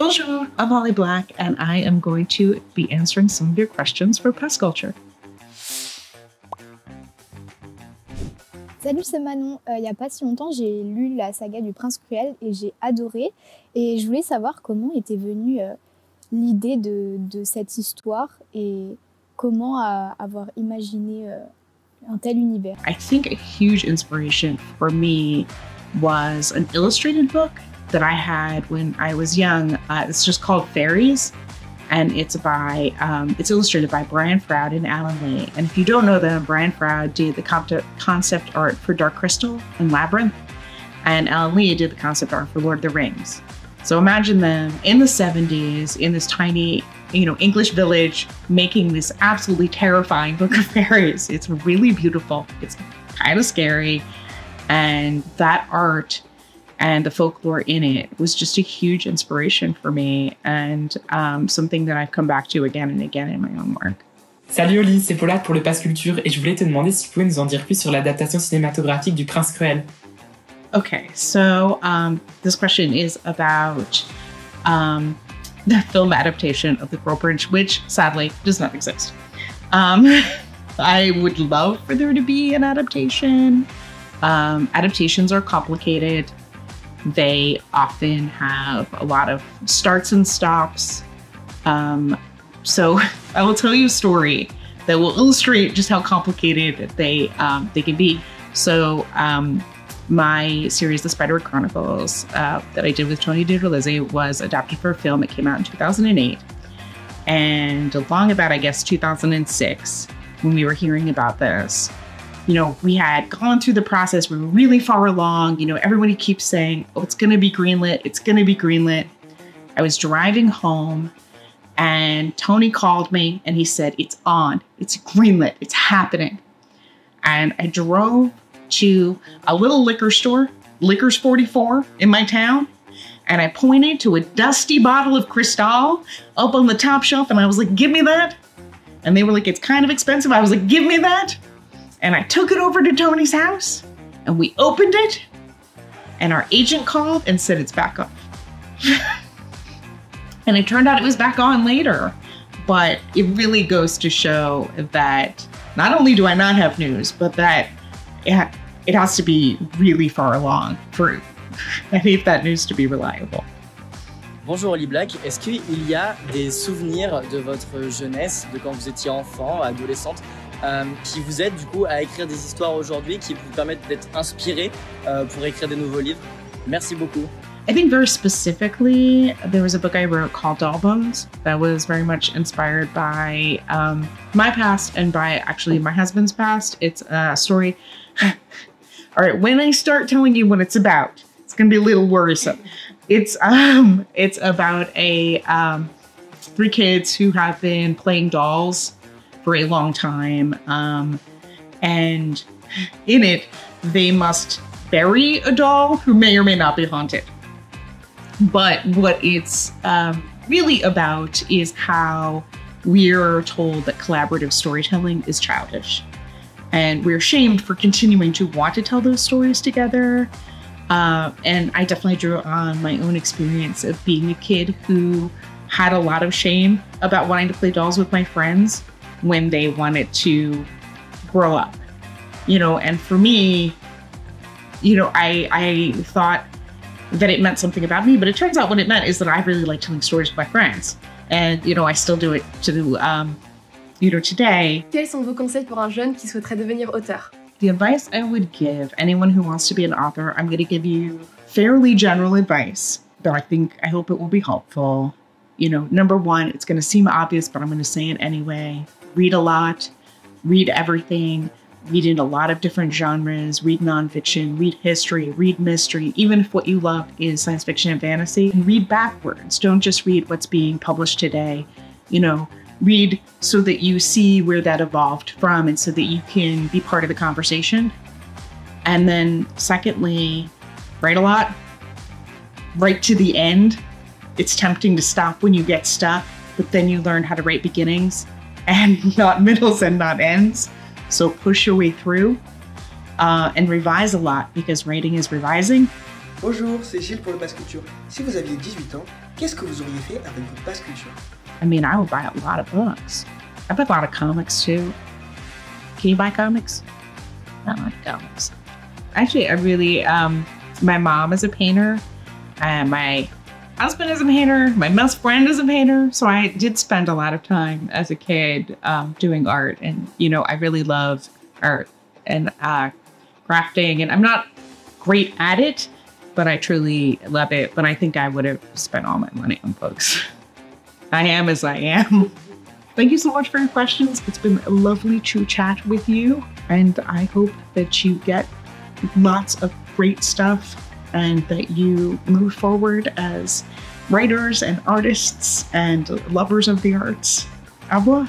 Bonjour, I'm Holly Black, and I am going to be answering some of your questions for Past Culture. Salut, c'est Manon. Il n'y a pas si longtemps, j'ai lu la saga du Prince Cruel et j'ai adoré. Et je voulais savoir comment était venue l'idée de cette histoire et comment avoir imaginé un tel univers. I think a huge inspiration for me was an illustrated book that I had when I was young. It's just called Fairies, and it's illustrated by Brian Froud and Alan Lee. And if you don't know them, Brian Froud did the concept art for Dark Crystal and Labyrinth, and Alan Lee did the concept art for Lord of the Rings. So imagine them in the 70s in this tiny, English village making this absolutely terrifying book of fairies. It's really beautiful. It's kind of scary, and that art and the folklore in it was just a huge inspiration for me and something that I've come back to again and again in my own work. Salut Oli, c'est Paula pour le Pass Culture et je voulais te demander si tu pouvais nous en dire plus sur l'adaptation cinématographique du Prince Cruel. Okay, so this question is about the film adaptation of The Cruel Prince, which sadly does not exist. I would love for there to be an adaptation. Adaptations are complicated. They often have a lot of starts and stops. So I will tell you a story that will illustrate just how complicated they can be. So my series, the Spiderwick Chronicles, that I did with Tony DeRolizzi was adapted for a film. It came out in 2008. And along about, I guess, 2006, when we were hearing about this, we had gone through the process. We were really far along. Everybody keeps saying, oh, it's going to be greenlit. It's going to be greenlit. I was driving home and Tony called me and he said, it's on. It's greenlit. It's happening. And I drove to a little liquor store, Liquor's 44 in my town. And I pointed to a dusty bottle of Cristal up on the top shelf. And I was like, give me that. And they were like, it's kind of expensive. I was like, give me that. And I took it over to Tony's house and we opened it and our agent called and said it's back on. And it turned out it was back on later. But it really goes to show that not only do I not have news, but that it has to be really far along for any of that news to be reliable. Bonjour Holly Black, est-ce qu'il y a des souvenirs de votre jeunesse, de quand vous étiez enfant, adolescente, qui vous aident du coup à écrire des histoires aujourd'hui, qui vous permettent d'être inspiré pour écrire des nouveaux livres? Merci beaucoup. I think very specifically, there was a book I wrote called Doll Bones that was very much inspired by my past and by actually my husband's past. It's a story. All right, when I start telling you what it's about, it's going to be a little worrisome. It's about three kids who have been playing dolls for a long time, and in it, they must bury a doll who may or may not be haunted. But what it's really about is how we're told that collaborative storytelling is childish. And we're shamed for continuing to want to tell those stories together. And I definitely drew on my own experience of being a kid who had a lot of shame about wanting to play dolls with my friends when they wanted to grow up. And for me, I thought that it meant something about me, but it turns out what it meant is that I really like telling stories with my friends. And, I still do it today. Quels sont vos conseils pour un jeune qui souhaiterait devenir auteur? The advice I would give anyone who wants to be an author, I'm going to give you fairly general advice, but I hope it will be helpful. Number one, it's going to seem obvious, but I'm going to say it anyway. Read a lot, read everything, read in a lot of different genres, read nonfiction, read history, read mystery, even if what you love is science fiction and fantasy, and read backwards. Don't just read what's being published today. Read so that you see where that evolved from and so that you can be part of the conversation. And then secondly, write a lot, write to the end. It's tempting to stop when you get stuck, but then you learn how to write beginnings and not middles and not ends. So push your way through and revise a lot because writing is revising. Bonjour, c'est Gilles pour le Pass Culture. Si vous aviez 18 ans, qu'est-ce que vous auriez fait avec votre passe culture? I mean, I would buy a lot of books. I buy a lot of comics too. Can you buy comics? I like comics. Actually, I really, my mom is a painter, and my husband is a painter, my best friend is a painter. So I did spend a lot of time as a kid doing art. And, you know, I really love art and crafting. And I'm not great at it, but I truly love it. But I think I would have spent all my money on books. I am as I am. Thank you so much for your questions. It's been a lovely to chat with you. And I hope that you get lots of great stuff and that you move forward as writers and artists and lovers of the arts. Au revoir.